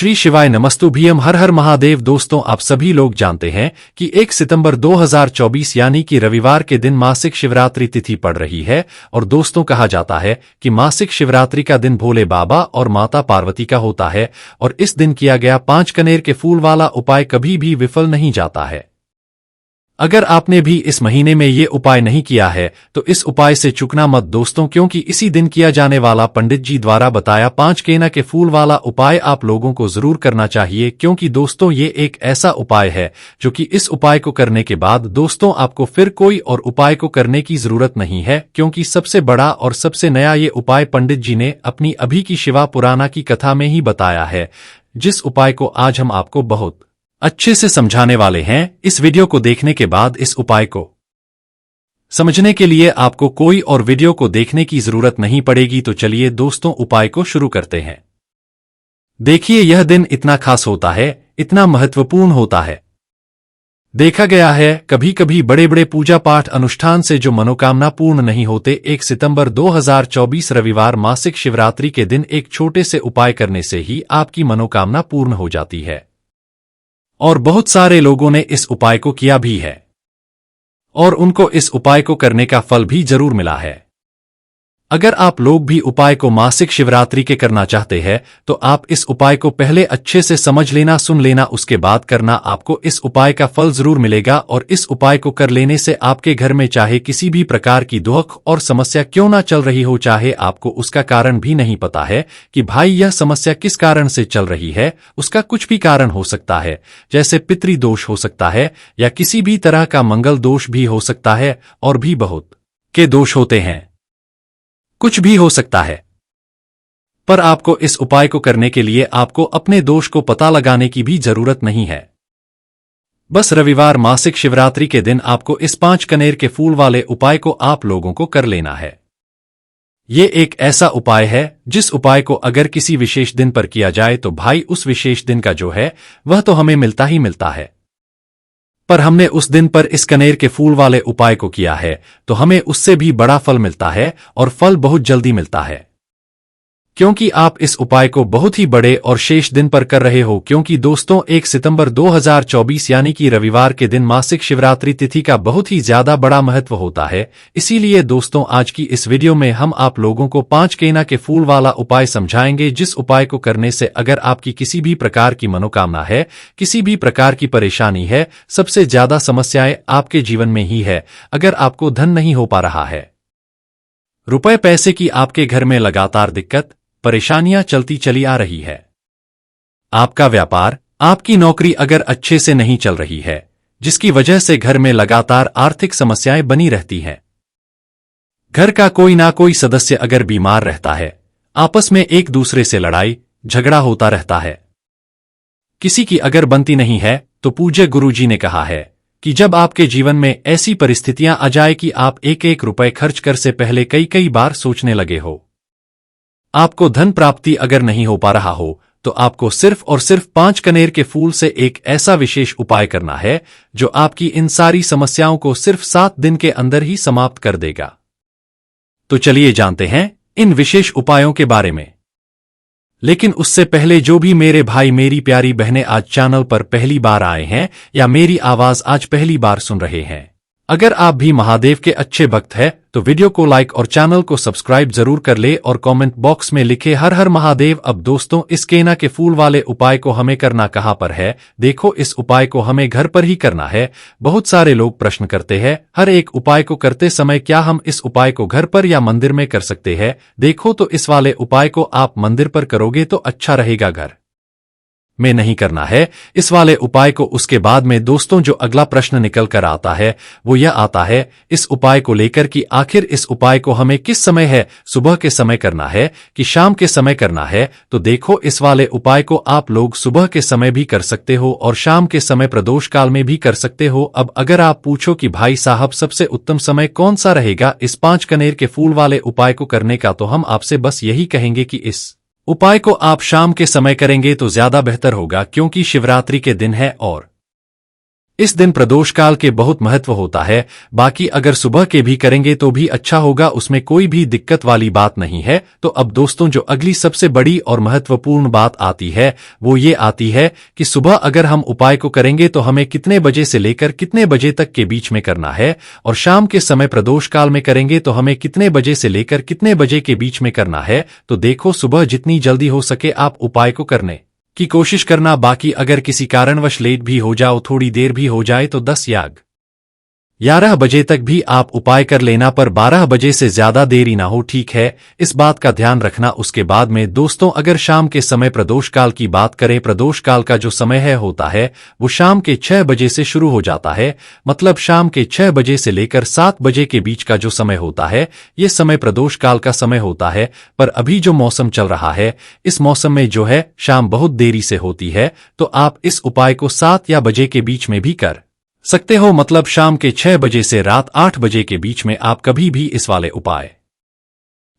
श्री शिवाय नमस्तुभ्यम हर हर महादेव। दोस्तों, आप सभी लोग जानते हैं कि 1 सितंबर 2024 यानी कि रविवार के दिन मासिक शिवरात्रि तिथि पड़ रही है। और दोस्तों, कहा जाता है कि मासिक शिवरात्रि का दिन भोले बाबा और माता पार्वती का होता है और इस दिन किया गया 5 कनेर के फूल वाला उपाय कभी भी विफल नहीं जाता है। अगर आपने भी इस महीने में ये उपाय नहीं किया है तो इस उपाय से चूकना मत दोस्तों, क्योंकि इसी दिन किया जाने वाला पंडित जी द्वारा बताया 5 केना के फूल वाला उपाय आप लोगों को जरूर करना चाहिए। क्योंकि दोस्तों, ये एक ऐसा उपाय है जो कि इस उपाय को करने के बाद दोस्तों आपको फिर कोई और उपाय को करने की जरूरत नहीं है, क्योंकि सबसे बड़ा और सबसे नया ये उपाय पंडित जी ने अपनी अभी की शिवा पुराना की कथा में ही बताया है, जिस उपाय को आज हम आपको बहुत अच्छे से समझाने वाले हैं। इस वीडियो को देखने के बाद इस उपाय को समझने के लिए आपको कोई और वीडियो को देखने की जरूरत नहीं पड़ेगी। तो चलिए दोस्तों, उपाय को शुरू करते हैं। देखिए, यह दिन इतना खास होता है, इतना महत्वपूर्ण होता है। देखा गया है कभी कभी बड़े बड़े पूजा पाठ अनुष्ठान से जो मनोकामना पूर्ण नहीं होते, 1 सितंबर 2024 रविवार मासिक शिवरात्रि के दिन एक छोटे से उपाय करने से ही आपकी मनोकामना पूर्ण हो जाती है। और बहुत सारे लोगों ने इस उपाय को किया भी है और उनको इस उपाय को करने का फल भी जरूर मिला है। अगर आप लोग भी उपाय को मासिक शिवरात्रि के करना चाहते हैं तो आप इस उपाय को पहले अच्छे से समझ लेना, सुन लेना, उसके बाद करना। आपको इस उपाय का फल जरूर मिलेगा और इस उपाय को कर लेने से आपके घर में चाहे किसी भी प्रकार की दुख और समस्या क्यों ना चल रही हो, चाहे आपको उसका कारण भी नहीं पता है कि भाई यह समस्या किस कारण से चल रही है, उसका कुछ भी कारण हो सकता है, जैसे पितृदोष हो सकता है या किसी भी तरह का मंगल दोष भी हो सकता है और भी बहुत के दोष होते हैं, कुछ भी हो सकता है। पर आपको इस उपाय को करने के लिए आपको अपने दोष को पता लगाने की भी जरूरत नहीं है। बस रविवार मासिक शिवरात्रि के दिन आपको इस 5 कनेर के फूल वाले उपाय को आप लोगों को कर लेना है। ये एक ऐसा उपाय है जिस उपाय को अगर किसी विशेष दिन पर किया जाए तो भाई उस विशेष दिन का जो है वह तो हमें मिलता ही मिलता है। पर हमने उस दिन पर इस कनेर के फूल वाले उपाय को किया है तो हमें उससे भी बड़ा फल मिलता है और फल बहुत जल्दी मिलता है, क्योंकि आप इस उपाय को बहुत ही बड़े और शेष दिन पर कर रहे हो। क्योंकि दोस्तों, 1 सितंबर 2024 यानी कि रविवार के दिन मासिक शिवरात्रि तिथि का बहुत ही ज्यादा बड़ा महत्व होता है। इसीलिए दोस्तों, आज की इस वीडियो में हम आप लोगों को 5 केना के फूल वाला उपाय समझाएंगे, जिस उपाय को करने से अगर आपकी किसी भी प्रकार की मनोकामना है, किसी भी प्रकार की परेशानी है, सबसे ज्यादा समस्याएं आपके जीवन में ही है, अगर आपको धन नहीं हो पा रहा है, रुपए पैसे की आपके घर में लगातार दिक्कत परेशानियां चलती चली आ रही है, आपका व्यापार, आपकी नौकरी अगर अच्छे से नहीं चल रही है, जिसकी वजह से घर में लगातार आर्थिक समस्याएं बनी रहती हैं, घर का कोई ना कोई सदस्य अगर बीमार रहता है, आपस में एक दूसरे से लड़ाई झगड़ा होता रहता है, किसी की अगर बनती नहीं है, तो पूज्य गुरुजी ने कहा है कि जब आपके जीवन में ऐसी परिस्थितियां आ जाए कि आप एक एक रुपए खर्च कर से पहले कई कई बार सोचने लगे हो, आपको धन प्राप्ति अगर नहीं हो पा रहा हो, तो आपको सिर्फ और सिर्फ 5 कनेर के फूल से एक ऐसा विशेष उपाय करना है जो आपकी इन सारी समस्याओं को सिर्फ 7 दिन के अंदर ही समाप्त कर देगा। तो चलिए जानते हैं इन विशेष उपायों के बारे में। लेकिन उससे पहले जो भी मेरे भाई मेरी प्यारी बहनें आज चैनल पर पहली बार आए हैं या मेरी आवाज आज पहली बार सुन रहे हैं, अगर आप भी महादेव के अच्छे भक्त हैं तो वीडियो को लाइक और चैनल को सब्सक्राइब जरूर कर ले और कमेंट बॉक्स में लिखे हर हर महादेव। अब दोस्तों, इस केना के फूल वाले उपाय को हमें करना कहां पर है? देखो, इस उपाय को हमें घर पर ही करना है। बहुत सारे लोग प्रश्न करते हैं हर एक उपाय को करते समय क्या हम इस उपाय को घर पर या मंदिर में कर सकते हैं? देखो, तो इस वाले उपाय को आप मंदिर पर करोगे तो अच्छा रहेगा, घर में नहीं करना है इस वाले उपाय को। उसके बाद में दोस्तों जो अगला प्रश्न निकल कर आता है वो यह आता है इस उपाय को लेकर कि आखिर इस उपाय को हमें किस समय है, सुबह के समय करना है कि शाम के समय करना है? तो देखो, इस वाले उपाय को आप लोग सुबह के समय भी कर सकते हो और शाम के समय प्रदोष काल में भी कर सकते हो। अब अगर आप पूछो कि भाई साहब सबसे उत्तम समय कौन सा रहेगा इस 5 कनेर के फूल वाले उपाय को करने का, तो हम आपसे बस यही कहेंगे कि इस उपाय को आप शाम के समय करेंगे तो ज्यादा बेहतर होगा, क्योंकि शिवरात्रि के दिन है और इस दिन प्रदोष काल के बहुत महत्व होता है। बाकी अगर सुबह के भी करेंगे तो भी अच्छा होगा, उसमें कोई भी दिक्कत वाली बात नहीं है। तो अब दोस्तों जो अगली सबसे बड़ी और महत्वपूर्ण बात आती है वो ये आती है कि सुबह अगर हम उपाय को करेंगे तो हमें कितने बजे से लेकर कितने बजे तक के बीच में करना है, और शाम के समय प्रदोष काल में करेंगे तो हमें कितने बजे से लेकर कितने बजे के बीच में करना है। तो देखो, सुबह जितनी जल्दी हो सके आप उपाय को करने की कोशिश करना। बाकी अगर किसी कारणवश लेट भी हो जाओ, थोड़ी देर भी हो जाए, तो 10 या 11 बजे तक भी आप उपाय कर लेना, पर 12 बजे से ज्यादा देरी ना हो, ठीक है? इस बात का ध्यान रखना। उसके बाद में दोस्तों अगर शाम के समय प्रदोष काल की बात करें, प्रदोष काल का जो समय है होता है वो शाम के 6 बजे से शुरू हो जाता है। मतलब शाम के 6 बजे से लेकर 7 बजे के बीच का जो समय होता है ये समय प्रदोष काल का समय होता है। पर अभी जो मौसम चल रहा है इस मौसम में जो है शाम बहुत देरी से होती है, तो आप इस उपाय को 7 या बजे के बीच में भी कर सकते हो। मतलब शाम के 6 बजे से रात 8 बजे के बीच में आप कभी भी इस वाले उपाय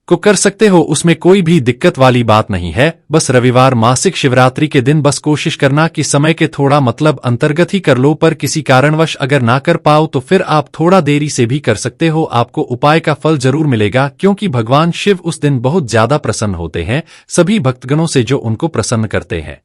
को कर सकते हो, उसमें कोई भी दिक्कत वाली बात नहीं है। बस रविवार मासिक शिवरात्रि के दिन बस कोशिश करना कि समय के थोड़ा मतलब अंतर्गत ही कर लो, पर किसी कारणवश अगर ना कर पाओ तो फिर आप थोड़ा देरी से भी कर सकते हो। आपको उपाय का फल जरूर मिलेगा, क्योंकि भगवान शिव उस दिन बहुत ज्यादा प्रसन्न होते हैं सभी भक्तगणों से जो उनको प्रसन्न करते हैं।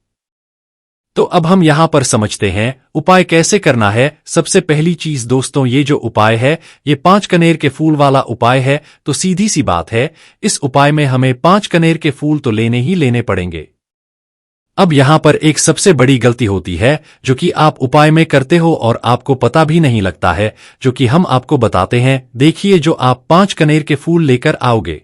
तो अब हम यहां पर समझते हैं उपाय कैसे करना है। सबसे पहली चीज दोस्तों, ये जो उपाय है ये 5 कनेर के फूल वाला उपाय है। तो सीधी सी बात है, इस उपाय में हमें 5 कनेर के फूल तो लेने ही लेने पड़ेंगे। अब यहां पर एक सबसे बड़ी गलती होती है जो कि आप उपाय में करते हो और आपको पता भी नहीं लगता है, जो कि हम आपको बताते हैं। देखिए, जो आप 5 कनेर के फूल लेकर आओगे,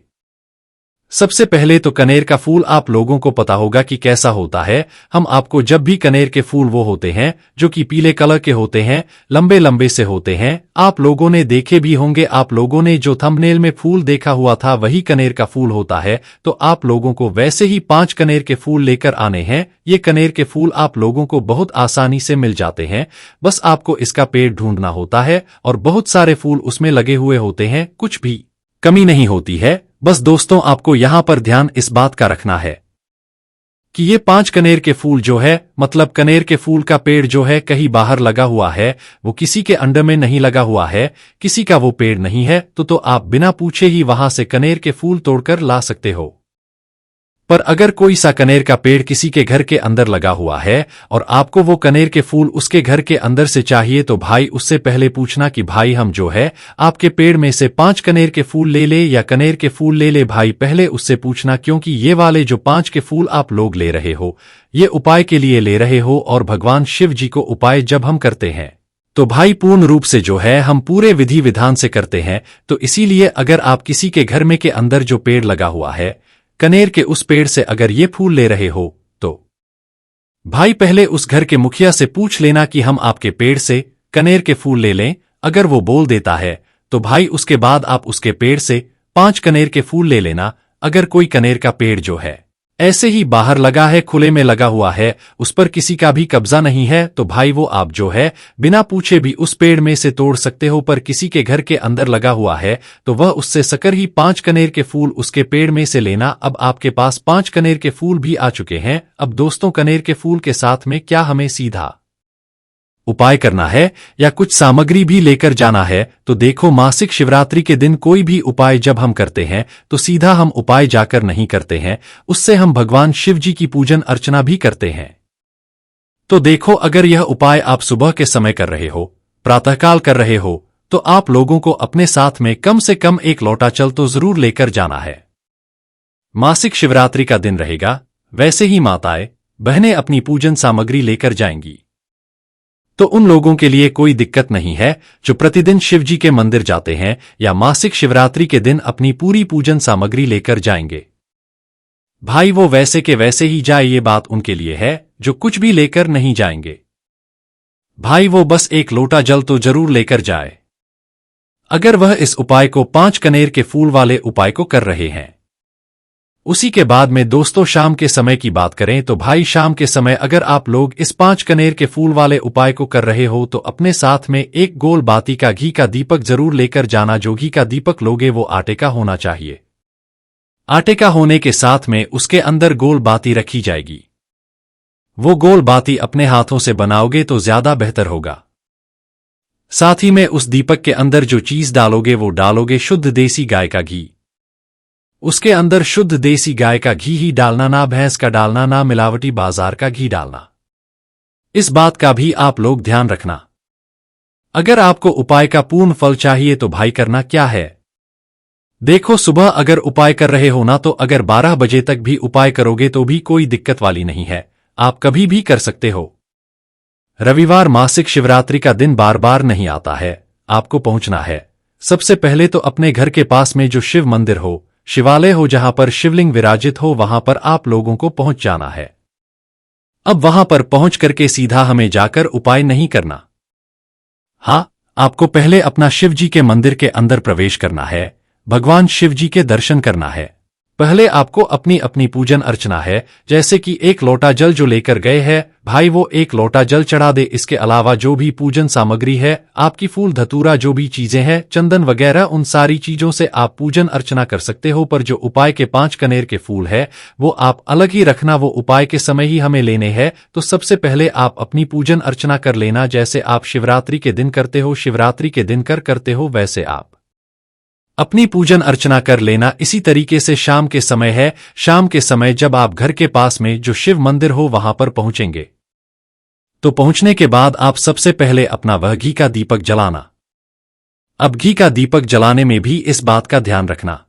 सबसे पहले तो कनेर का फूल आप लोगों को पता होगा कि कैसा होता है। हम आपको जब भी कनेर के फूल वो होते हैं जो कि पीले कलर के होते हैं, लंबे लंबे से होते हैं, आप लोगों ने देखे भी होंगे। आप लोगों ने जो थंबनेल में फूल देखा हुआ था वही कनेर का फूल होता है। तो आप लोगों को वैसे ही 5 कनेर के फूल लेकर आने हैं। ये कनेर के फूल आप लोगों को बहुत आसानी से मिल जाते हैं, बस आपको इसका पेड़ ढूंढना होता है और बहुत सारे फूल उसमें लगे हुए होते हैं, कुछ भी कमी नहीं होती है। बस दोस्तों आपको यहां पर ध्यान इस बात का रखना है कि ये 5 कनेर के फूल जो है, मतलब कनेर के फूल का पेड़ जो है कहीं बाहर लगा हुआ है, वो किसी के अंडर में नहीं लगा हुआ है, किसी का वो पेड़ नहीं है। तो आप बिना पूछे ही वहां से कनेर के फूल तोड़कर ला सकते हो। पर अगर कोई सा कनेर का पेड़ किसी के घर के अंदर लगा हुआ है और आपको वो कनेर के फूल उसके घर के अंदर से चाहिए, तो भाई उससे पहले पूछना कि भाई हम जो है आपके पेड़ में से 5 कनेर के फूल ले ले या कनेर के फूल ले ले। भाई पहले उससे पूछना, क्योंकि ये वाले जो 5 के फूल आप लोग ले रहे हो ये उपाय के लिए ले रहे हो, और भगवान शिव जी को उपाय जब हम करते हैं तो भाई पूर्ण रूप से जो है हम पूरे विधि विधान से करते हैं। तो इसीलिए अगर आप किसी के घर में के अंदर जो पेड़ लगा हुआ है कनेर के, उस पेड़ से अगर ये फूल ले रहे हो तो भाई पहले उस घर के मुखिया से पूछ लेना कि हम आपके पेड़ से कनेर के फूल ले लें। अगर वो बोल देता है तो भाई उसके बाद आप उसके पेड़ से 5 कनेर के फूल ले लेना। अगर कोई कनेर का पेड़ जो है ऐसे ही बाहर लगा है, खुले में लगा हुआ है, उस पर किसी का भी कब्जा नहीं है, तो भाई वो आप जो है बिना पूछे भी उस पेड़ में से तोड़ सकते हो। पर किसी के घर के अंदर लगा हुआ है तो वह उससे सकर ही 5 कनेर के फूल उसके पेड़ में से लेना। अब आपके पास 5 कनेर के फूल भी आ चुके हैं। अब दोस्तों कनेर के फूल के साथ में क्या हमें सीधा उपाय करना है या कुछ सामग्री भी लेकर जाना है? तो देखो, मासिक शिवरात्रि के दिन कोई भी उपाय जब हम करते हैं तो सीधा हम उपाय जाकर नहीं करते हैं, उससे हम भगवान शिव जी की पूजन अर्चना भी करते हैं। तो देखो, अगर यह उपाय आप सुबह के समय कर रहे हो, प्रातःकाल कर रहे हो, तो आप लोगों को अपने साथ में कम से कम 1 लोटा जल तो जरूर लेकर जाना है। मासिक शिवरात्रि का दिन रहेगा, वैसे ही माताएं बहनें अपनी पूजन सामग्री लेकर जाएंगी। तो उन लोगों के लिए कोई दिक्कत नहीं है जो प्रतिदिन शिव जी के मंदिर जाते हैं या मासिक शिवरात्रि के दिन अपनी पूरी पूजन सामग्री लेकर जाएंगे। भाई वो वैसे के वैसे ही जाए, ये बात उनके लिए है जो कुछ भी लेकर नहीं जाएंगे। भाई वो बस 1 लोटा जल तो जरूर लेकर जाए। अगर वह इस उपाय को 5 कनेर के फूल वाले उपाय को कर रहे हैं। उसी के बाद में दोस्तों शाम के समय की बात करें तो भाई शाम के समय अगर आप लोग इस 5 कनेर के फूल वाले उपाय को कर रहे हो तो अपने साथ में 1 गोल बाती का घी का दीपक जरूर लेकर जाना। जो घी का दीपक लोगे वो आटे का होना चाहिए। आटे का होने के साथ में उसके अंदर गोल बाती रखी जाएगी। वो गोल बाती अपने हाथों से बनाओगे तो ज्यादा बेहतर होगा। साथ ही में उस दीपक के अंदर जो चीज डालोगे वो डालोगे शुद्ध देसी गाय का घी। उसके अंदर शुद्ध देसी गाय का घी ही डालना, ना भैंस का डालना, ना मिलावटी बाजार का घी डालना। इस बात का भी आप लोग ध्यान रखना। अगर आपको उपाय का पूर्ण फल चाहिए तो भाई करना क्या है, देखो सुबह अगर उपाय कर रहे हो ना, तो अगर 12 बजे तक भी उपाय करोगे तो भी कोई दिक्कत वाली नहीं है, आप कभी भी कर सकते हो। रविवार मासिक शिवरात्रि का दिन बार बार नहीं आता है। आपको पहुंचना है सबसे पहले तो अपने घर के पास में जो शिव मंदिर हो, शिवालय हो, जहां पर शिवलिंग विराजित हो, वहां पर आप लोगों को पहुंच जाना है। अब वहां पर पहुंच करके सीधा हमें जाकर उपाय नहीं करना। हाँ, आपको पहले अपना शिव जी के मंदिर के अंदर प्रवेश करना है, भगवान शिव जी के दर्शन करना है। पहले आपको अपनी अपनी पूजन अर्चना है, जैसे कि एक लोटा जल जो लेकर गए हैं भाई, वो एक लोटा जल चढ़ा दे। इसके अलावा जो भी पूजन सामग्री है, आपकी फूल धतूरा जो भी चीजें हैं, चंदन वगैरह, उन सारी चीजों से आप पूजन अर्चना कर सकते हो। पर जो उपाय के 5 कनेर के फूल है वो आप अलग ही रखना, वो उपाय के समय ही हमें लेने हैं। तो सबसे पहले आप अपनी पूजन अर्चना कर लेना, जैसे आप शिवरात्रि के दिन करते हो, शिवरात्रि के दिन करते हो, वैसे आप अपनी पूजन अर्चना कर लेना। इसी तरीके से शाम के समय है, शाम के समय जब आप घर के पास में जो शिव मंदिर हो वहां पर पहुंचेंगे, तो पहुंचने के बाद आप सबसे पहले अपना वह घी का दीपक जलाना। अब घी का दीपक जलाने में भी इस बात का ध्यान रखना,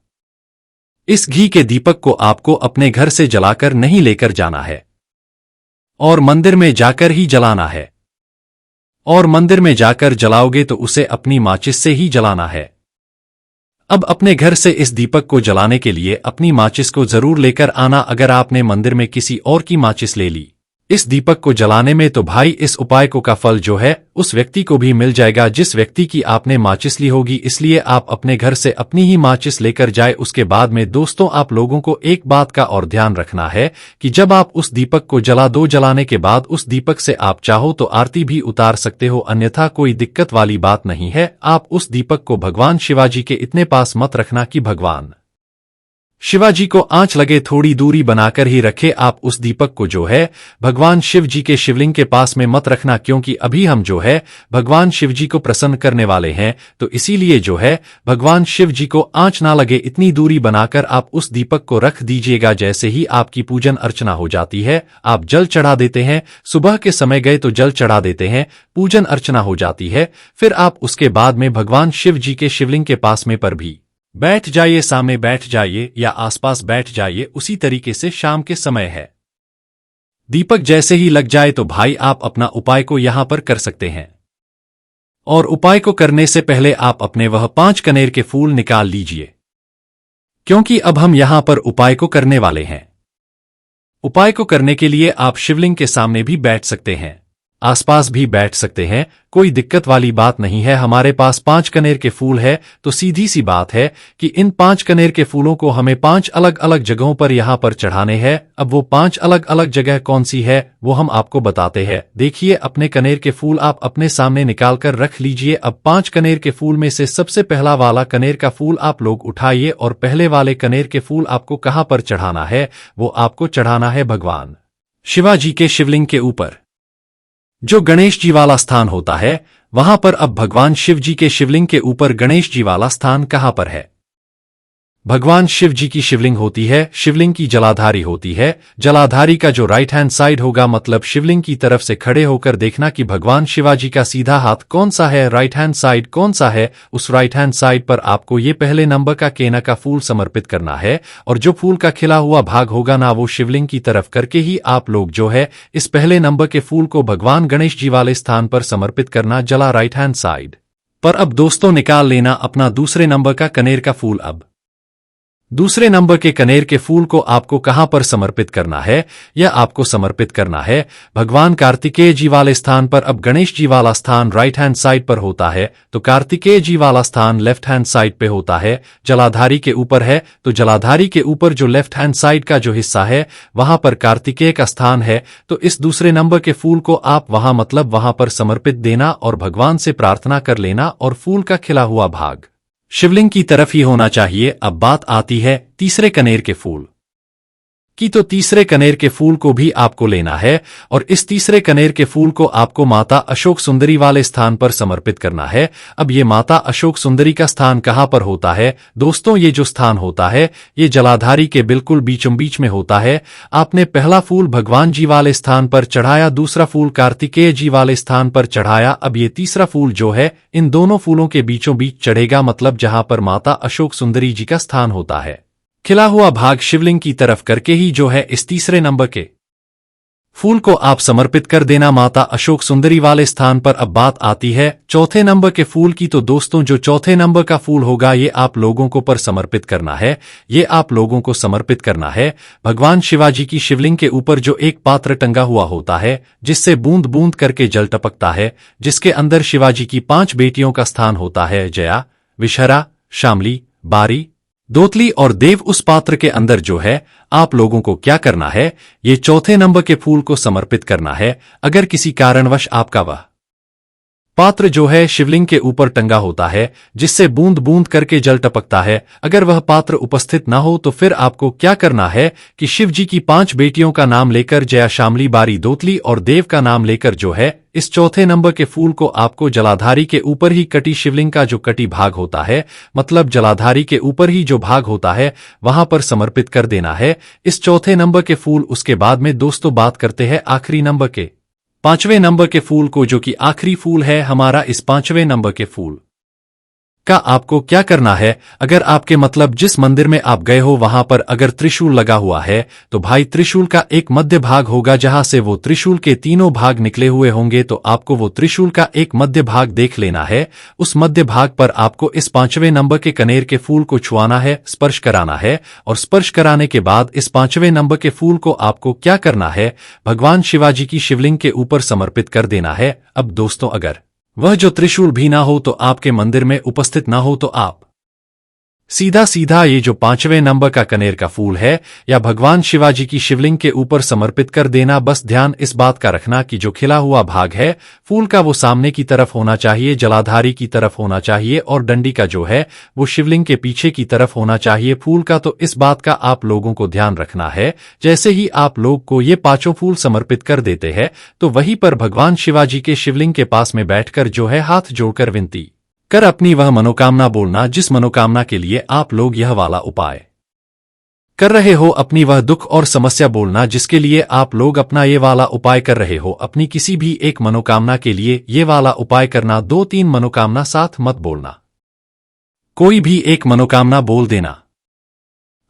इस घी के दीपक को आपको अपने घर से जलाकर नहीं लेकर जाना है और मंदिर में जाकर ही जलाना है। और मंदिर में जाकर जलाओगे तो उसे अपनी माचिस से ही जलाना है। अब अपने घर से इस दीपक को जलाने के लिए अपनी माचिस को जरूर लेकर आना। अगर आपने मंदिर में किसी और की माचिस ले ली इस दीपक को जलाने में, तो भाई इस उपाय को का फल जो है उस व्यक्ति को भी मिल जाएगा जिस व्यक्ति की आपने माचिस ली होगी। इसलिए आप अपने घर से अपनी ही माचिस लेकर जाए। उसके बाद में दोस्तों आप लोगों को एक बात का और ध्यान रखना है कि जब आप उस दीपक को जला दो, जलाने के बाद उस दीपक से आप चाहो तो आरती भी उतार सकते हो, अन्यथा कोई दिक्कत वाली बात नहीं है। आप उस दीपक को भगवान शिवाजी के इतने पास मत रखना कि भगवान शिवाजी को आंच लगे, थोड़ी दूरी बनाकर ही रखे। आप उस दीपक को जो है भगवान शिव जी के शिवलिंग के पास में मत रखना, क्योंकि अभी हम जो है भगवान शिव जी को प्रसन्न करने वाले हैं, तो इसीलिए जो है भगवान शिव जी को आंच ना लगे इतनी दूरी बनाकर आप उस दीपक को रख दीजिएगा। जैसे ही आपकी पूजन अर्चना हो जाती है, आप जल चढ़ा देते हैं, सुबह के समय गए तो जल चढ़ा देते हैं, पूजन अर्चना हो जाती है, फिर आप उसके बाद में भगवान शिव जी के शिवलिंग के पास में पर भी बैठ जाइए, सामने बैठ जाइए या आसपास बैठ जाइए। उसी तरीके से शाम के समय है, दीपक जैसे ही लग जाए तो भाई आप अपना उपाय को यहां पर कर सकते हैं। और उपाय को करने से पहले आप अपने वह 5 कनेर के फूल निकाल लीजिए, क्योंकि अब हम यहां पर उपाय को करने वाले हैं। उपाय को करने के लिए आप शिवलिंग के सामने भी बैठ सकते हैं, आसपास भी बैठ सकते हैं, कोई दिक्कत वाली बात नहीं है। हमारे पास 5 कनेर के फूल है, तो सीधी सी बात है कि इन 5 कनेर के फूलों को हमें 5 अलग अलग जगहों पर यहां पर चढ़ाने हैं। अब वो 5 अलग अलग जगह कौन सी है वो हम आपको बताते हैं। देखिए, अपने कनेर के फूल आप अपने सामने निकाल कर रख लीजिए। अब 5 कनेर के फूल में से सबसे पहला वाला कनेर का फूल आप लोग उठाइए, और पहले वाले कनेर के फूल आपको कहां पर चढ़ाना है, वो आपको चढ़ाना है भगवान शिवाजी के शिवलिंग के ऊपर, जो गणेश जी वाला स्थान होता है वहां पर। अब भगवान शिव जी के शिवलिंग के ऊपर गणेश जी वाला स्थान कहां पर है? भगवान शिव जी की शिवलिंग होती है, शिवलिंग की जलाधारी होती है। जलाधारी का जो राइट हैंड साइड होगा, मतलब शिवलिंग की तरफ से खड़े होकर देखना कि भगवान शिवाजी का सीधा हाथ कौन सा है, राइट हैंड साइड कौन सा है। उस राइट हैंड साइड पर आपको ये पहले नंबर का केना का फूल समर्पित करना है, और जो फूल का खिला हुआ भाग होगा ना, वो शिवलिंग की तरफ करके ही आप लोग जो है इस पहले नंबर के फूल को भगवान गणेश जी वाले स्थान पर समर्पित करना, जला राइट हैंड साइड पर। अब दोस्तों निकाल लेना अपना दूसरे नंबर का कनेर का फूल। अब दूसरे नंबर के कनेर के फूल को आपको कहां पर समर्पित करना है? या आपको समर्पित करना है भगवान कार्तिकेय जी वाले स्थान पर। अब गणेश जी वाला स्थान राइट हैंड साइड पर होता है, तो कार्तिकेय जी वाला स्थान लेफ्ट हैंड साइड पे होता है। जलाधारी के ऊपर है, तो जलाधारी के ऊपर जो लेफ्ट हैंड साइड का जो हिस्सा है वहां पर कार्तिकेय का स्थान है। तो इस दूसरे नंबर के फूल को आप वहां मतलब वहां पर समर्पित देना और भगवान से प्रार्थना कर लेना, और फूल का खिला हुआ भाग शिवलिंग की तरफ ही होना चाहिए। अब बात आती है तीसरे कनेर के फूल। कि तो तीसरे कनेर के फूल को भी आपको लेना है और इस तीसरे कनेर के फूल को आपको माता अशोक सुंदरी वाले स्थान पर समर्पित करना है। अब ये माता अशोक सुंदरी का स्थान कहाँ पर होता है दोस्तों? ये जो स्थान होता है ये जलाधारी के बिल्कुल बीचों बीच में होता है। आपने पहला फूल भगवान जी वाले स्थान पर चढ़ाया, दूसरा फूल कार्तिकेय जी वाले स्थान पर चढ़ाया। अब ये तीसरा फूल जो है इन दोनों फूलों के बीचों बीच चढ़ेगा, मतलब जहां पर माता अशोक सुंदरी जी का स्थान होता है। खिला हुआ भाग शिवलिंग की तरफ करके ही जो है इस तीसरे नंबर के फूल को आप समर्पित कर देना माता अशोक सुंदरी वाले स्थान पर। अब बात आती है चौथे नंबर के फूल की। तो दोस्तों जो चौथे नंबर का फूल होगा ये आप लोगों को पर समर्पित करना है। ये आप लोगों को समर्पित करना है भगवान शिवाजी की शिवलिंग के ऊपर जो एक पात्र टंगा हुआ होता है जिससे बूंद बूंद करके जल टपकता है, जिसके अंदर शिवाजी की 5 बेटियों का स्थान होता है, जया, विषहरा, शामली, बारी, दोतली और देव। उस पात्र के अंदर जो है आप लोगों को क्या करना है, ये चौथे नंबर के फूल को समर्पित करना है। अगर किसी कारणवश आपका वह पात्र जो है शिवलिंग के ऊपर टंगा होता है जिससे बूंद बूंद करके जल टपकता है, अगर वह पात्र उपस्थित ना हो तो फिर आपको क्या करना है कि शिव जी की 5 बेटियों का नाम लेकर जया, शामली, बारी, दोतली और देव का नाम लेकर जो है इस चौथे नंबर के फूल को आपको जलाधारी के ऊपर ही कटी शिवलिंग का जो कटी भाग होता है, मतलब जलाधारी के ऊपर ही जो भाग होता है वहां पर समर्पित कर देना है इस चौथे नंबर के फूल। उसके बाद में दोस्तों बात करते हैं आखिरी नंबर के 5वें नंबर के फूल को, जो कि आखिरी फूल है हमारा। इस 5वें नंबर के फूल का आपको क्या करना है, अगर आपके मतलब जिस मंदिर में आप गए हो वहां पर अगर त्रिशूल लगा हुआ है तो भाई त्रिशूल का एक मध्य भाग होगा जहां से वो त्रिशूल के तीनों भाग निकले हुए होंगे, तो आपको वो त्रिशूल का एक मध्य भाग देख लेना है। उस मध्य भाग पर आपको इस 5वें नंबर के कनेर के फूल को छुआना है, स्पर्श कराना है और स्पर्श कराने के बाद इस 5वें नंबर के फूल को आपको क्या करना है, भगवान शिवाजी की शिवलिंग के ऊपर समर्पित कर देना है। अब दोस्तों अगर वह जो त्रिशूल भी ना हो तो आपके मंदिर में उपस्थित ना हो तो आप सीधा सीधा ये जो 5वें नंबर का कनेर का फूल है या भगवान शिवाजी की शिवलिंग के ऊपर समर्पित कर देना। बस ध्यान इस बात का रखना कि जो खिला हुआ भाग है फूल का वो सामने की तरफ होना चाहिए, जलाधारी की तरफ होना चाहिए और डंडी का जो है वो शिवलिंग के पीछे की तरफ होना चाहिए फूल का। तो इस बात का आप लोगों को ध्यान रखना है। जैसे ही आप लोग को ये 5 फूल समर्पित कर देते हैं तो वहीं पर भगवान शिवाजी के शिवलिंग के पास में बैठकर जो है हाथ जोड़कर विनती कर अपनी वह मनोकामना बोलना जिस मनोकामना के लिए आप लोग यह वाला उपाय कर रहे हो। अपनी वह दुख और समस्या बोलना जिसके लिए आप लोग अपना ये वाला उपाय कर रहे हो। अपनी किसी भी एक मनोकामना के लिए ये वाला उपाय करना, 2-3 मनोकामना साथ मत बोलना, कोई भी एक मनोकामना बोल देना।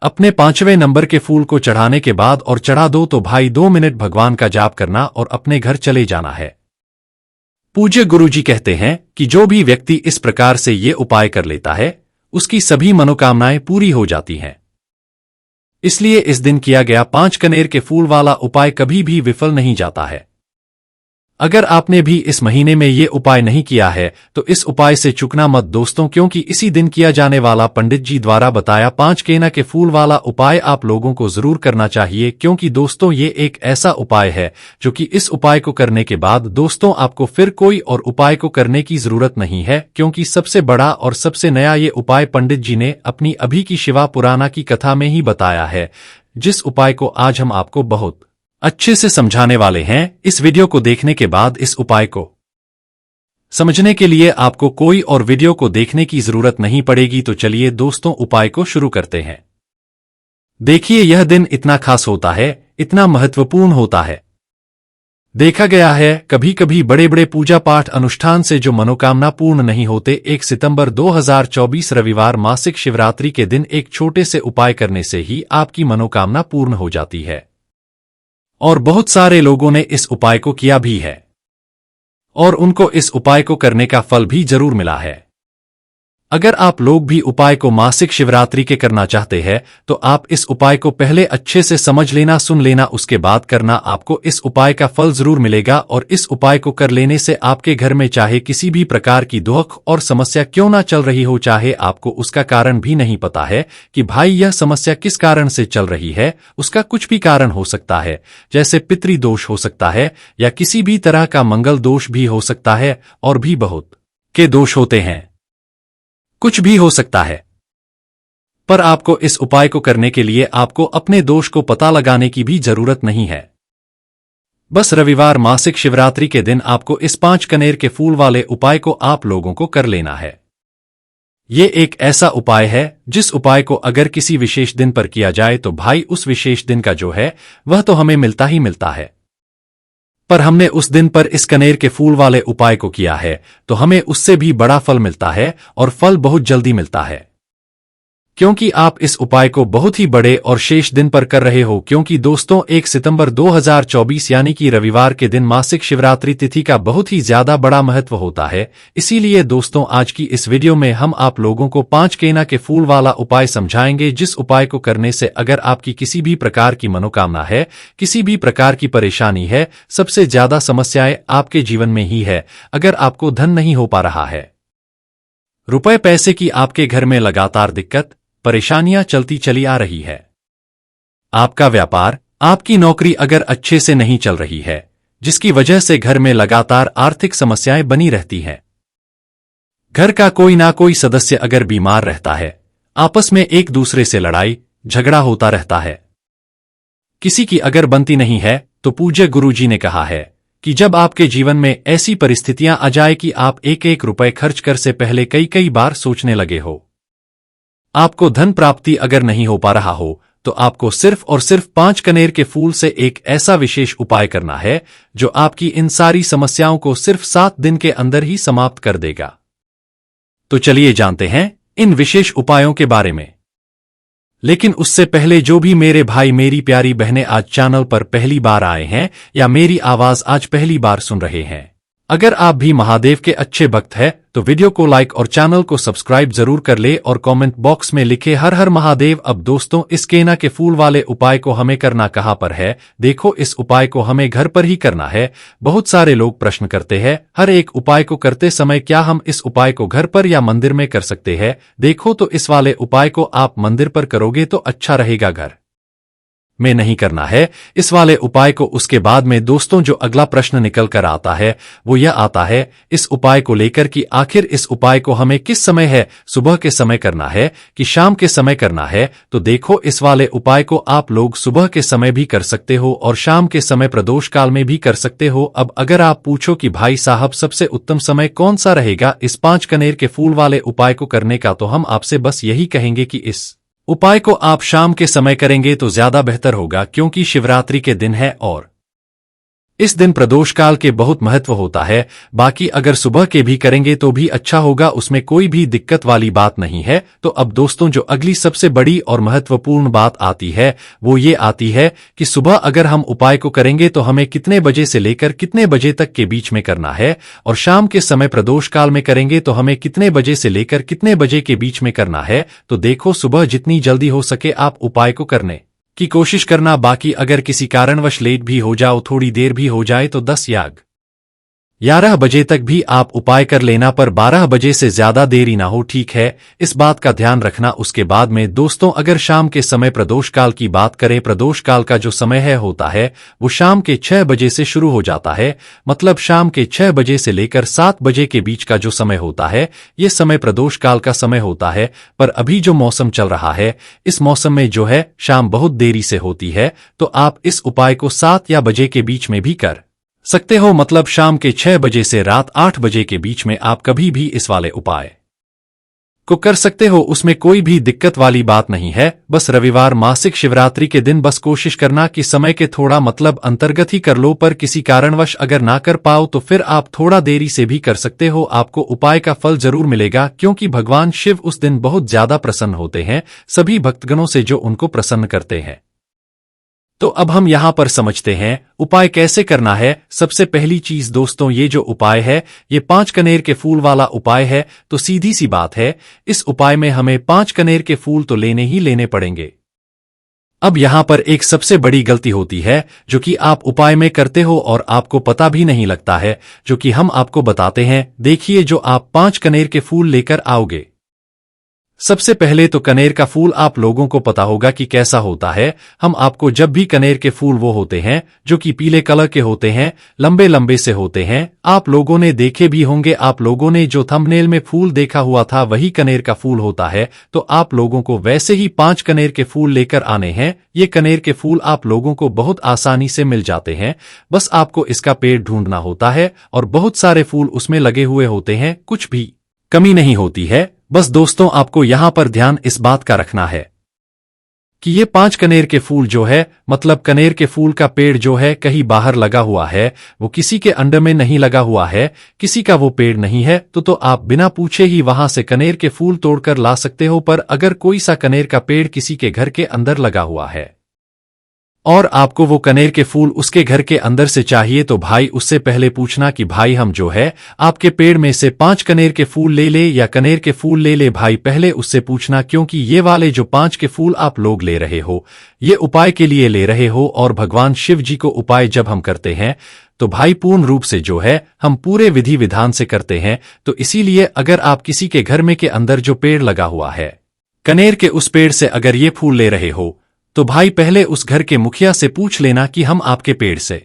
अपने 5वें नंबर के फूल को चढ़ाने के बाद और चढ़ा दो तो भाई 2 मिनट भगवान का जाप करना और अपने घर चले जाना है। पूज्य गुरुजी कहते हैं कि जो भी व्यक्ति इस प्रकार से ये उपाय कर लेता है उसकी सभी मनोकामनाएं पूरी हो जाती हैं। इसलिए इस दिन किया गया 5 कनेर के फूल वाला उपाय कभी भी विफल नहीं जाता है। अगर आपने भी इस महीने में ये उपाय नहीं किया है तो इस उपाय से चूकना मत दोस्तों, क्योंकि इसी दिन किया जाने वाला पंडित जी द्वारा बताया 5 केना के फूल वाला उपाय आप लोगों को जरूर करना चाहिए। क्योंकि दोस्तों ये एक ऐसा उपाय है जो कि इस उपाय को करने के बाद दोस्तों आपको फिर कोई और उपाय को करने की जरूरत नहीं है, क्योंकि सबसे बड़ा और सबसे नया ये उपाय पंडित जी ने अपनी अभी की शिवा पुराना की कथा में ही बताया है, जिस उपाय को आज हम आपको बहुत अच्छे से समझाने वाले हैं। इस वीडियो को देखने के बाद इस उपाय को समझने के लिए आपको कोई और वीडियो को देखने की जरूरत नहीं पड़ेगी। तो चलिए दोस्तों उपाय को शुरू करते हैं। देखिए यह दिन इतना खास होता है, इतना महत्वपूर्ण होता है। देखा गया है कभी कभी बड़े बड़े पूजा पाठ अनुष्ठान से जो मनोकामना पूर्ण नहीं होते, 1 सितंबर 2024 रविवार मासिक शिवरात्रि के दिन एक छोटे से उपाय करने से ही आपकी मनोकामना पूर्ण हो जाती है। और बहुत सारे लोगों ने इस उपाय को किया भी है और उनको इस उपाय को करने का फल भी जरूर मिला है। अगर आप लोग भी उपाय को मासिक शिवरात्रि के करना चाहते हैं तो आप इस उपाय को पहले अच्छे से समझ लेना, सुन लेना, उसके बाद करना। आपको इस उपाय का फल जरूर मिलेगा और इस उपाय को कर लेने से आपके घर में चाहे किसी भी प्रकार की दुख और समस्या क्यों ना चल रही हो, चाहे आपको उसका कारण भी नहीं पता है कि भाई यह समस्या किस कारण से चल रही है, उसका कुछ भी कारण हो सकता है, जैसे पितृदोष हो सकता है या किसी भी तरह का मंगल दोष भी हो सकता है और भी बहुत के दोष होते हैं, कुछ भी हो सकता है। पर आपको इस उपाय को करने के लिए आपको अपने दोष को पता लगाने की भी जरूरत नहीं है। बस रविवार मासिक शिवरात्रि के दिन आपको इस 5 कनेर के फूल वाले उपाय को आप लोगों को कर लेना है। ये एक ऐसा उपाय है जिस उपाय को अगर किसी विशेष दिन पर किया जाए तो भाई उस विशेष दिन का जो है वह तो हमें मिलता ही मिलता है। पर हमने उस दिन पर इस कनेर के फूल वाले उपाय को किया है तो हमें उससे भी बड़ा फल मिलता है और फल बहुत जल्दी मिलता है, क्योंकि आप इस उपाय को बहुत ही बड़े और शेष दिन पर कर रहे हो। क्योंकि दोस्तों 1 सितंबर 2024 यानी कि रविवार के दिन मासिक शिवरात्रि तिथि का बहुत ही ज्यादा बड़ा महत्व होता है। इसीलिए दोस्तों आज की इस वीडियो में हम आप लोगों को 5 केना के फूल वाला उपाय समझाएंगे, जिस उपाय को करने से अगर आपकी किसी भी प्रकार की मनोकामना है, किसी भी प्रकार की परेशानी है, सबसे ज्यादा समस्याएं आपके जीवन में ही है, अगर आपको धन नहीं हो पा रहा है, रुपए पैसे की आपके घर में लगातार दिक्कत परेशानियां चलती चली आ रही है, आपका व्यापार आपकी नौकरी अगर अच्छे से नहीं चल रही है, जिसकी वजह से घर में लगातार आर्थिक समस्याएं बनी रहती हैं, घर का कोई ना कोई सदस्य अगर बीमार रहता है, आपस में एक दूसरे से लड़ाई झगड़ा होता रहता है, किसी की अगर बनती नहीं है, तो पूज्य गुरुजी ने कहा है कि जब आपके जीवन में ऐसी परिस्थितियां आ जाए कि आप एक एक रुपए खर्च कर से पहले कई कई बार सोचने लगे हो, आपको धन प्राप्ति अगर नहीं हो पा रहा हो, तो आपको सिर्फ और सिर्फ 5 कनेर के फूल से एक ऐसा विशेष उपाय करना है जो आपकी इन सारी समस्याओं को सिर्फ 7 दिन के अंदर ही समाप्त कर देगा। तो चलिए जानते हैं इन विशेष उपायों के बारे में। लेकिन उससे पहले जो भी मेरे भाई मेरी प्यारी बहनें आज चैनल पर पहली बार आए हैं या मेरी आवाज आज पहली बार सुन रहे हैं, अगर आप भी महादेव के अच्छे भक्त हैं तो वीडियो को लाइक और चैनल को सब्सक्राइब जरूर कर ले और कमेंट बॉक्स में लिखे हर हर महादेव। अब दोस्तों इस केना के फूल वाले उपाय को हमें करना कहां पर है? देखो इस उपाय को हमें घर पर ही करना है। बहुत सारे लोग प्रश्न करते हैं हर एक उपाय को करते समय क्या हम इस उपाय को घर पर या मंदिर में कर सकते हैं? देखो तो इस वाले उपाय को आप मंदिर पर करोगे तो अच्छा रहेगा, घर में नहीं करना है इस वाले उपाय को। उसके बाद में दोस्तों जो अगला प्रश्न निकल कर आता है वो यह आता है इस उपाय को लेकर कि आखिर इस उपाय को हमें किस समय है, सुबह के समय करना है कि शाम के समय करना है? तो देखो इस वाले उपाय को आप लोग सुबह के समय भी कर सकते हो और शाम के समय प्रदोष काल में भी कर सकते हो। अब अगर आप पूछो कि भाई साहब सबसे उत्तम समय कौन सा रहेगा इस 5 कनेर के फूल वाले उपाय को करने का, तो हम आपसे बस यही कहेंगे कि इस उपाय को आप शाम के समय करेंगे तो ज्यादा बेहतर होगा, क्योंकि शिवरात्रि के दिन है और इस दिन प्रदोष काल के बहुत महत्व होता है। बाकी अगर सुबह के भी करेंगे तो भी अच्छा होगा, उसमें कोई भी दिक्कत वाली बात नहीं है। तो अब दोस्तों जो अगली सबसे बड़ी और महत्वपूर्ण बात आती है वो ये आती है कि सुबह अगर हम उपाय को करेंगे तो हमें कितने बजे से लेकर कितने बजे तक के बीच में करना है, और शाम के समय प्रदोष काल में करेंगे तो हमें कितने बजे से लेकर कितने बजे के बीच में करना है। तो देखो सुबह जितनी जल्दी हो सके आप उपाय को करने की कोशिश करना। बाकी अगर किसी कारणवश लेट भी हो जाओ, थोड़ी देर भी हो जाए तो 10 या 11 बजे तक भी आप उपाय कर लेना, पर 12 बजे से ज्यादा देरी ना हो, ठीक है? इस बात का ध्यान रखना। उसके बाद में दोस्तों अगर शाम के समय प्रदोष काल की बात करें, प्रदोष काल का जो समय है होता है वो शाम के 6 बजे से शुरू हो जाता है, मतलब शाम के 6 बजे से लेकर 7 बजे के बीच का जो समय होता है ये समय प्रदोष काल का समय होता है। पर अभी जो मौसम चल रहा है इस मौसम में जो है शाम बहुत देरी से होती है, तो आप इस उपाय को 7 या बजे के बीच में भी कर सकते हो, मतलब शाम के 6 बजे से रात 8 बजे के बीच में आप कभी भी इस वाले उपाय को कर सकते हो, उसमें कोई भी दिक्कत वाली बात नहीं है। बस रविवार मासिक शिवरात्रि के दिन बस कोशिश करना कि समय के थोड़ा मतलब अंतर्गत ही कर लो, पर किसी कारणवश अगर ना कर पाओ तो फिर आप थोड़ा देरी से भी कर सकते हो, आपको उपाय का फल जरूर मिलेगा, क्योंकि भगवान शिव उस दिन बहुत ज्यादा प्रसन्न होते हैं सभी भक्तगणों से जो उनको प्रसन्न करते हैं। तो अब हम यहां पर समझते हैं उपाय कैसे करना है। सबसे पहली चीज दोस्तों ये जो उपाय है ये 5 कनेर के फूल वाला उपाय है, तो सीधी सी बात है इस उपाय में हमें 5 कनेर के फूल तो लेने ही लेने पड़ेंगे। अब यहां पर एक सबसे बड़ी गलती होती है जो कि आप उपाय में करते हो और आपको पता भी नहीं लगता है, जो कि हम आपको बताते हैं। देखिए जो आप 5 कनेर के फूल लेकर आओगे सबसे पहले तो कनेर का फूल आप लोगों को पता होगा कि कैसा होता है। हम आपको जब भी कनेर के फूल वो होते हैं जो कि पीले कलर के होते हैं, लंबे लंबे से होते हैं, आप लोगों ने देखे भी होंगे। आप लोगों ने जो थंबनेल में फूल देखा हुआ था वही कनेर का फूल होता है। तो आप लोगों को वैसे ही 5 कनेर के फूल लेकर आने हैं। ये कनेर के फूल आप लोगों को बहुत आसानी से मिल जाते हैं, बस आपको इसका पेड़ ढूंढना होता है और बहुत सारे फूल उसमें लगे हुए होते हैं, कुछ भी कमी नहीं होती है। बस दोस्तों आपको यहां पर ध्यान इस बात का रखना है कि ये 5 कनेर के फूल जो है, मतलब कनेर के फूल का पेड़ जो है कहीं बाहर लगा हुआ है, वो किसी के अंडर में नहीं लगा हुआ है, किसी का वो पेड़ नहीं है। तो आप बिना पूछे ही वहां से कनेर के फूल तोड़कर ला सकते हो। पर अगर कोई सा कनेर का पेड़ किसी के घर के अंदर लगा हुआ है और आपको वो कनेर के फूल उसके घर के अंदर से चाहिए, तो भाई उससे पहले पूछना कि भाई हम जो है आपके पेड़ में से 5 कनेर के फूल ले ले या कनेर के फूल ले ले। भाई पहले उससे पूछना, क्योंकि ये वाले जो 5 के फूल आप लोग ले रहे हो ये उपाय के लिए ले रहे हो, और भगवान शिव जी को उपाय जब हम करते हैं तो भाई पूर्ण रूप से जो है हम पूरे विधि विधान से करते हैं। तो इसीलिए अगर आप किसी के घर में के अंदर जो पेड़ लगा हुआ है कनेर के, उस पेड़ से अगर ये फूल ले रहे हो तो भाई पहले उस घर के मुखिया से पूछ लेना कि हम आपके पेड़ से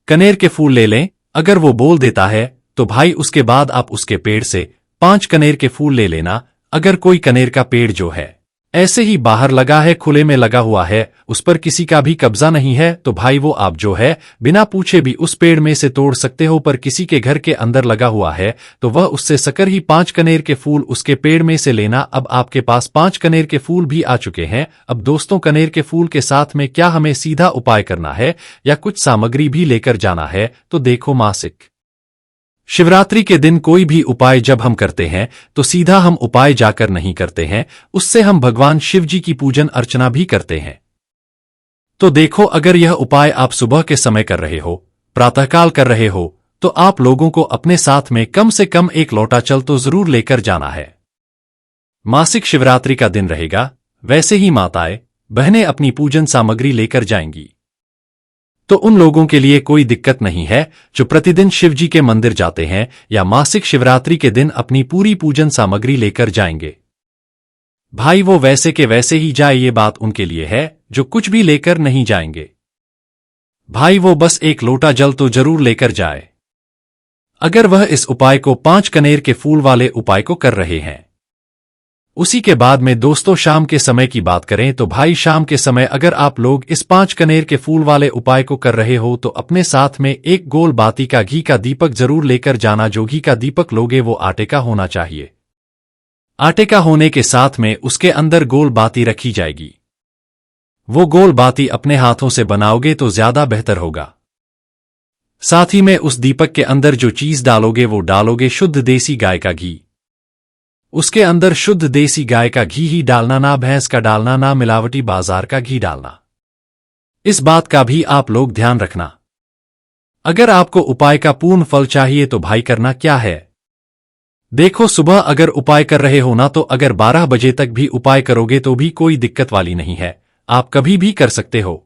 कनेर के फूल ले लें। अगर वो बोल देता है तो भाई उसके बाद आप उसके पेड़ से 5 कनेर के फूल ले लेना। अगर कोई कनेर का पेड़ जो है ऐसे ही बाहर लगा है, खुले में लगा हुआ है, उस पर किसी का भी कब्जा नहीं है, तो भाई वो आप जो है बिना पूछे भी उस पेड़ में से तोड़ सकते हो। पर किसी के घर के अंदर लगा हुआ है तो वह उससे सकर ही 5 कनेर के फूल उसके पेड़ में से लेना। अब आपके पास 5 कनेर के फूल भी आ चुके हैं। अब दोस्तों कनेर के फूल के साथ में क्या हमें सीधा उपाय करना है या कुछ सामग्री भी लेकर जाना है? तो देखो, मासिक शिवरात्रि के दिन कोई भी उपाय जब हम करते हैं तो सीधा हम उपाय जाकर नहीं करते हैं, उससे हम भगवान शिव जी की पूजन अर्चना भी करते हैं। तो देखो, अगर यह उपाय आप सुबह के समय कर रहे हो, प्रातःकाल कर रहे हो, तो आप लोगों को अपने साथ में कम से कम 1 लोटा जल तो जरूर लेकर जाना है। मासिक शिवरात्रि का दिन रहेगा, वैसे ही माताएं बहनें अपनी पूजन सामग्री लेकर जाएंगी, तो उन लोगों के लिए कोई दिक्कत नहीं है जो प्रतिदिन शिव जी के मंदिर जाते हैं या मासिक शिवरात्रि के दिन अपनी पूरी पूजन सामग्री लेकर जाएंगे। भाई वो वैसे के वैसे ही जाए, ये बात उनके लिए है जो कुछ भी लेकर नहीं जाएंगे। भाई वो बस 1 लोटा जल तो जरूर लेकर जाए। अगर वह इस उपाय को 5 कनेर के फूल वाले उपाय को कर रहे हैं। उसी के बाद में दोस्तों शाम के समय की बात करें तो भाई शाम के समय अगर आप लोग इस 5 कनेर के फूल वाले उपाय को कर रहे हो तो अपने साथ में 1 गोल बाती का घी का दीपक जरूर लेकर जाना। जो घी का दीपक लोगे वो आटे का होना चाहिए। आटे का होने के साथ में उसके अंदर गोल बाती रखी जाएगी। वो गोल बाती अपने हाथों से बनाओगे तो ज्यादा बेहतर होगा। साथ ही में उस दीपक के अंदर जो चीज डालोगे वो डालोगे शुद्ध देसी गाय का घी। उसके अंदर शुद्ध देसी गाय का घी ही डालना, ना भैंस का डालना, ना मिलावटी बाजार का घी डालना। इस बात का भी आप लोग ध्यान रखना। अगर आपको उपाय का पूर्ण फल चाहिए तो भाई करना क्या है, देखो सुबह अगर उपाय कर रहे हो ना, तो अगर 12 बजे तक भी उपाय करोगे तो भी कोई दिक्कत वाली नहीं है, आप कभी भी कर सकते हो।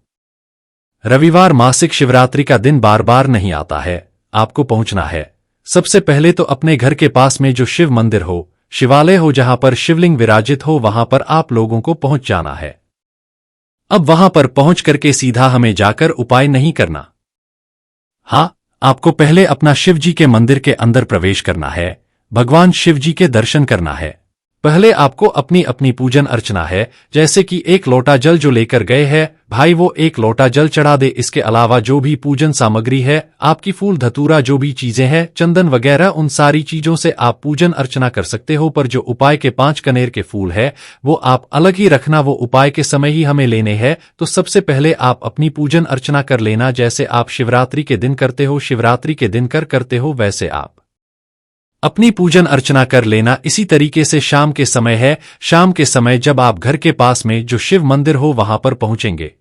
रविवार मासिक शिवरात्रि का दिन बार बार नहीं आता है। आपको पहुंचना है सबसे पहले तो अपने घर के पास में जो शिव मंदिर हो, शिवालय हो, जहां पर शिवलिंग विराजित हो, वहां पर आप लोगों को पहुंच जाना है। अब वहां पर पहुंच करके सीधा हमें जाकर उपाय नहीं करना। हाँ, आपको पहले अपना शिव जी के मंदिर के अंदर प्रवेश करना है, भगवान शिव जी के दर्शन करना है। पहले आपको अपनी अपनी पूजन अर्चना है, जैसे कि 1 लोटा जल जो लेकर गए हैं भाई वो 1 लोटा जल चढ़ा दे। इसके अलावा जो भी पूजन सामग्री है, आपकी फूल धतूरा जो भी चीजें हैं, चंदन वगैरह, उन सारी चीजों से आप पूजन अर्चना कर सकते हो। पर जो उपाय के 5 कनेर के फूल है वो आप अलग ही रखना, वो उपाय के समय ही हमें लेने हैं। तो सबसे पहले आप अपनी पूजन अर्चना कर लेना, जैसे आप शिवरात्रि के दिन करते हो, शिवरात्रि के दिन करते हो, वैसे आप अपनी पूजन अर्चना कर लेना। इसी तरीके से शाम के समय है, शाम के समय जब आप घर के पास में जो शिव मंदिर हो वहां पर पहुंचेंगे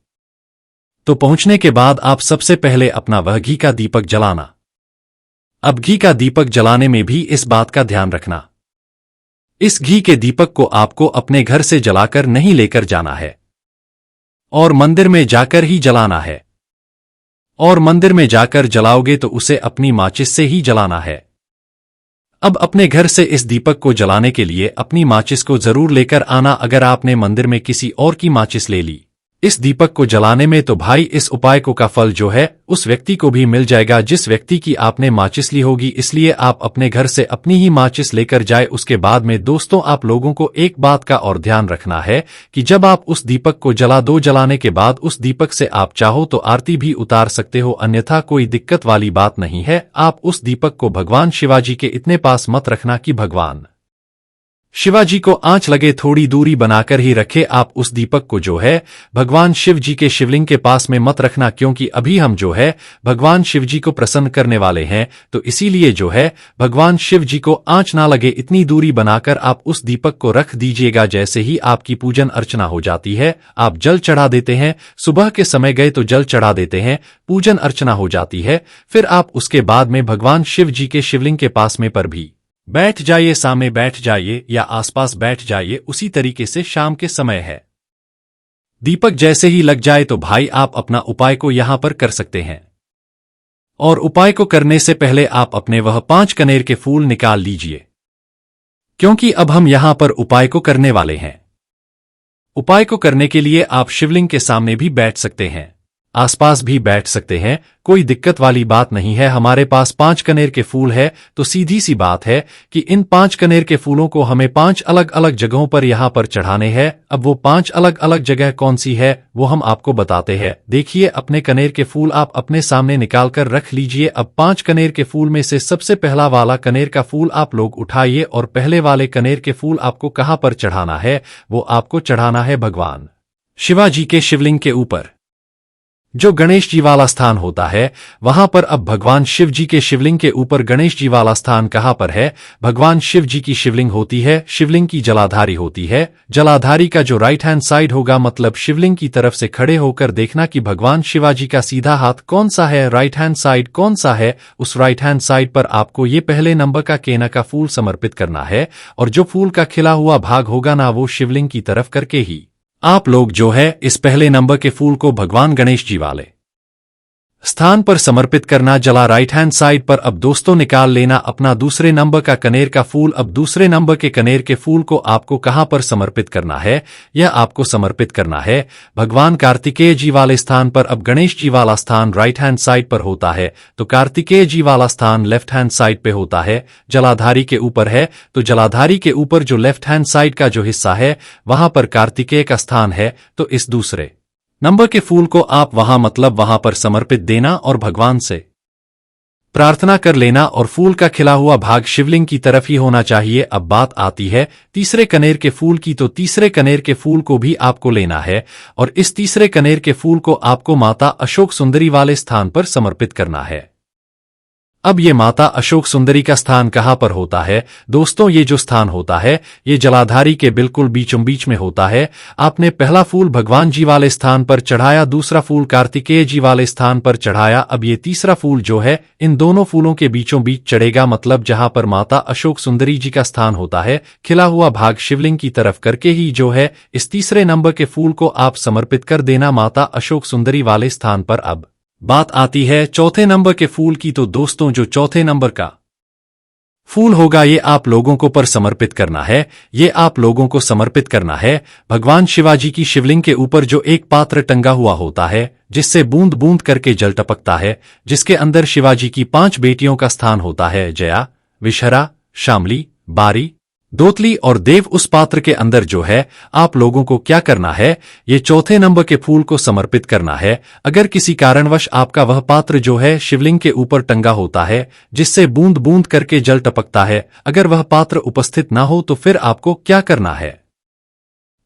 तो पहुंचने के बाद आप सबसे पहले अपना वह घी का दीपक जलाना। अब घी का दीपक जलाने में भी इस बात का ध्यान रखना, इस घी के दीपक को आपको अपने घर से जलाकर नहीं लेकर जाना है और मंदिर में जाकर ही जलाना है। और मंदिर में जाकर जलाओगे तो उसे अपनी माचिस से ही जलाना है। अब अपने घर से इस दीपक को जलाने के लिए अपनी माचिस को जरूर लेकर आना। अगर आपने मंदिर में किसी और की माचिस ले ली इस दीपक को जलाने में, तो भाई इस उपाय का फल जो है उस व्यक्ति को भी मिल जाएगा जिस व्यक्ति की आपने माचिस ली होगी। इसलिए आप अपने घर से अपनी ही माचिस लेकर जाए। उसके बाद में दोस्तों आप लोगों को एक बात का और ध्यान रखना है कि जब आप उस दीपक को जला दो, जलाने के बाद उस दीपक से आप चाहो तो आरती भी उतार सकते हो, अन्यथा कोई दिक्कत वाली बात नहीं है। आप उस दीपक को भगवान शिवाजी के इतने पास मत रखना कि भगवान शिवाजी को आंच लगे, थोड़ी दूरी बनाकर ही रखे। आप उस दीपक को जो है भगवान शिव जी के शिवलिंग के पास में मत रखना, क्योंकि अभी हम जो है भगवान शिव जी को प्रसन्न करने वाले हैं, तो इसीलिए जो है भगवान शिव जी को आंच ना लगे इतनी दूरी बनाकर आप उस दीपक को रख दीजिएगा। जैसे ही आपकी पूजन अर्चना हो जाती है, आप जल चढ़ा देते हैं, सुबह के समय गए तो जल चढ़ा देते हैं, पूजन अर्चना हो जाती है, फिर आप उसके बाद में भगवान शिव जी के शिवलिंग के पास में पर भी बैठ जाइए, सामने बैठ जाइए या आसपास बैठ जाइए। उसी तरीके से शाम के समय है, दीपक जैसे ही लग जाए तो भाई आप अपना उपाय को यहां पर कर सकते हैं। और उपाय को करने से पहले आप अपने वह 5 कनेर के फूल निकाल लीजिए, क्योंकि अब हम यहां पर उपाय को करने वाले हैं। उपाय को करने के लिए आप शिवलिंग के सामने भी बैठ सकते हैं, आसपास भी बैठ सकते हैं, कोई दिक्कत वाली बात नहीं है। हमारे पास 5 कनेर के फूल है, तो सीधी सी बात है कि इन 5 कनेर के फूलों को हमें 5 अलग अलग जगहों पर यहां पर चढ़ाने हैं। अब वो 5 अलग अलग जगह कौन सी है वो हम आपको बताते हैं। देखिए, अपने कनेर के फूल आप अपने सामने निकाल कर रख लीजिए। अब 5 कनेर के फूल में से सबसे पहला वाला कनेर का फूल आप लोग उठाइए, और पहले वाले कनेर के फूल आपको कहां पर चढ़ाना है, वो आपको चढ़ाना है भगवान शिवाजी के शिवलिंग के ऊपर, जो गणेश जी वाला स्थान होता है वहां पर। अब भगवान शिव जी के शिवलिंग के ऊपर गणेश जी वाला स्थान कहां पर है? भगवान शिव जी की शिवलिंग होती है, शिवलिंग की जलाधारी होती है। जलाधारी का जो राइट हैंड साइड होगा, मतलब शिवलिंग की तरफ से खड़े होकर देखना कि भगवान शिवाजी का सीधा हाथ कौन सा है, राइट हैंड साइड कौन सा है। उस राइट हैंड साइड पर आपको ये पहले नंबर का केना का फूल समर्पित करना है, और जो फूल का खिला हुआ भाग होगा ना, वो शिवलिंग की तरफ करके ही आप लोग जो है इस पहले नंबर के फूल को भगवान गणेश जी वाले स्थान पर समर्पित करना, जला राइट हैंड साइड पर। अब दोस्तों निकाल लेना अपना दूसरे नंबर का कनेर का फूल। अब दूसरे नंबर के कनेर के फूल को आपको कहां पर समर्पित करना है? यह आपको समर्पित करना है भगवान कार्तिकेय जी वाले स्थान पर। अब गणेश जी वाला स्थान राइट हैंड साइड पर होता है, तो कार्तिकेय जी वाला स्थान लेफ्ट हैंड साइड पे होता है, जलाधारी के ऊपर है। तो जलाधारी के ऊपर जो लेफ्ट हैंड साइड का जो हिस्सा है वहां पर कार्तिकेय का स्थान है, तो इस दूसरे नंबर के फूल को आप वहां पर समर्पित देना और भगवान से प्रार्थना कर लेना, और फूल का खिला हुआ भाग शिवलिंग की तरफ ही होना चाहिए। अब बात आती है तीसरे कनेर के फूल की, तो तीसरे कनेर के फूल को भी आपको लेना है, और इस तीसरे कनेर के फूल को आपको माता अशोक सुंदरी वाले स्थान पर समर्पित करना है। अब ये माता अशोक सुंदरी का स्थान कहां पर होता है? दोस्तों, ये जो स्थान होता है ये जलाधारी के बिल्कुल बीचों बीच में होता है। आपने पहला फूल भगवान जी वाले स्थान पर चढ़ाया, दूसरा फूल कार्तिकेय जी वाले स्थान पर चढ़ाया। अब ये तीसरा फूल जो है इन दोनों फूलों के बीचों बीच चढ़ेगा, मतलब जहां पर माता अशोक सुंदरी जी का स्थान होता है, खिला हुआ भाग शिवलिंग की तरफ करके ही जो है इस तीसरे नंबर के फूल को आप समर्पित कर देना माता अशोक सुंदरी वाले स्थान पर। अब बात आती है चौथे नंबर के फूल की, तो दोस्तों जो चौथे नंबर का फूल होगा ये आप लोगों को पर समर्पित करना है। ये आप लोगों को समर्पित करना है भगवान शिवाजी की शिवलिंग के ऊपर, जो एक पात्र टंगा हुआ होता है जिससे बूंद बूंद करके जल टपकता है, जिसके अंदर शिवाजी की 5 बेटियों का स्थान होता है, जया, विषहरा, शामली, बारी, दोतली और देव। उस पात्र के अंदर जो है आप लोगों को क्या करना है, ये चौथे नंबर के फूल को समर्पित करना है। अगर किसी कारणवश आपका वह पात्र जो है शिवलिंग के ऊपर टंगा होता है जिससे बूंद बूंद करके जल टपकता है, अगर वह पात्र उपस्थित ना हो, तो फिर आपको क्या करना है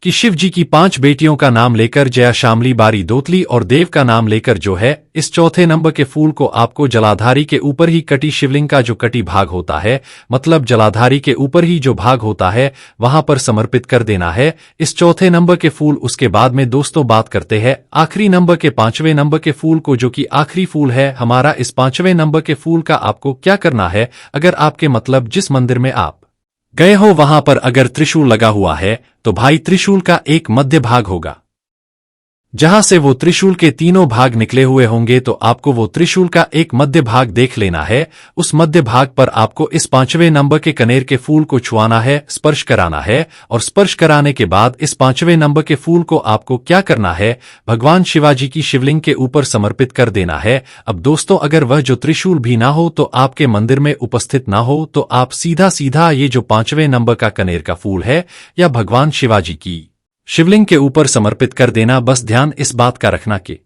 कि शिव जी की 5 बेटियों का नाम लेकर, जया, शामली, बारी, दोतली और देव का नाम लेकर जो है इस चौथे नंबर के फूल को आपको जलाधारी के ऊपर ही कटी शिवलिंग का जो कटी भाग होता है, मतलब जलाधारी के ऊपर ही जो भाग होता है वहां पर समर्पित कर देना है इस चौथे नंबर के फूल। उसके बाद में दोस्तों बात करते हैं आखिरी नंबर के 5वें नंबर के फूल को, जो कि आखिरी फूल है हमारा। इस 5वें नंबर के फूल का आपको क्या करना है, अगर आपके मतलब जिस मंदिर में आप गए हो वहां पर अगर त्रिशूल लगा हुआ है, तो भाई त्रिशूल का एक मध्य भाग होगा जहां से वो त्रिशूल के तीनों भाग निकले हुए होंगे तो आपको वो त्रिशूल का एक मध्य भाग देख लेना है। उस मध्य भाग पर आपको इस 5वें नंबर के कनेर के फूल को छुआना है, स्पर्श कराना है, और स्पर्श कराने के बाद इस 5वें नंबर के फूल को आपको क्या करना है, भगवान शिवाजी की शिवलिंग के ऊपर समर्पित कर देना है। अब दोस्तों, अगर वह जो त्रिशूल भी ना हो तो आपके मंदिर में उपस्थित ना हो तो आप सीधा सीधा ये जो 5वें नंबर का कनेर का फूल है या भगवान शिवाजी की शिवलिंग के ऊपर समर्पित कर देना। बस ध्यान इस बात का रखना कि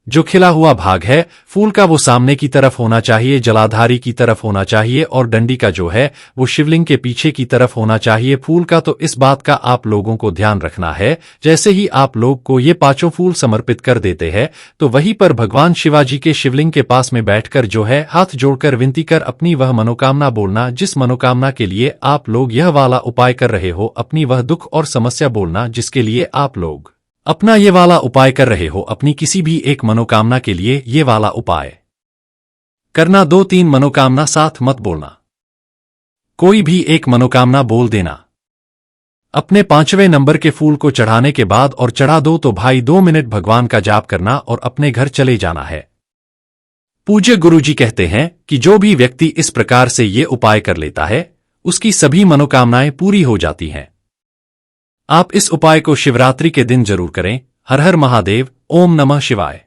जो खिला हुआ भाग है फूल का वो सामने की तरफ होना चाहिए, जलाधारी की तरफ होना चाहिए, और डंडी का जो है वो शिवलिंग के पीछे की तरफ होना चाहिए फूल का। तो इस बात का आप लोगों को ध्यान रखना है। जैसे ही आप लोग को ये 5 फूल समर्पित कर देते हैं तो वहीं पर भगवान शिवाजी के शिवलिंग के पास में बैठकर जो है हाथ जोड़कर विनती कर अपनी वह मनोकामना बोलना जिस मनोकामना के लिए आप लोग यह वाला उपाय कर रहे हो, अपनी वह दुख और समस्या बोलना जिसके लिए आप लोग अपना ये वाला उपाय कर रहे हो। अपनी किसी भी एक मनोकामना के लिए ये वाला उपाय करना। 2-3 मनोकामना साथ मत बोलना, कोई भी एक मनोकामना बोल देना। अपने 5वें नंबर के फूल को चढ़ाने के बाद और चढ़ा दो तो भाई 2 मिनट भगवान का जाप करना और अपने घर चले जाना है। पूज्य गुरुजी कहते हैं कि जो भी व्यक्ति इस प्रकार से ये उपाय कर लेता है उसकी सभी मनोकामनाएं पूरी हो जाती हैं। आप इस उपाय को शिवरात्रि के दिन जरूर करें। हर हर महादेव। ओम नमः शिवाय।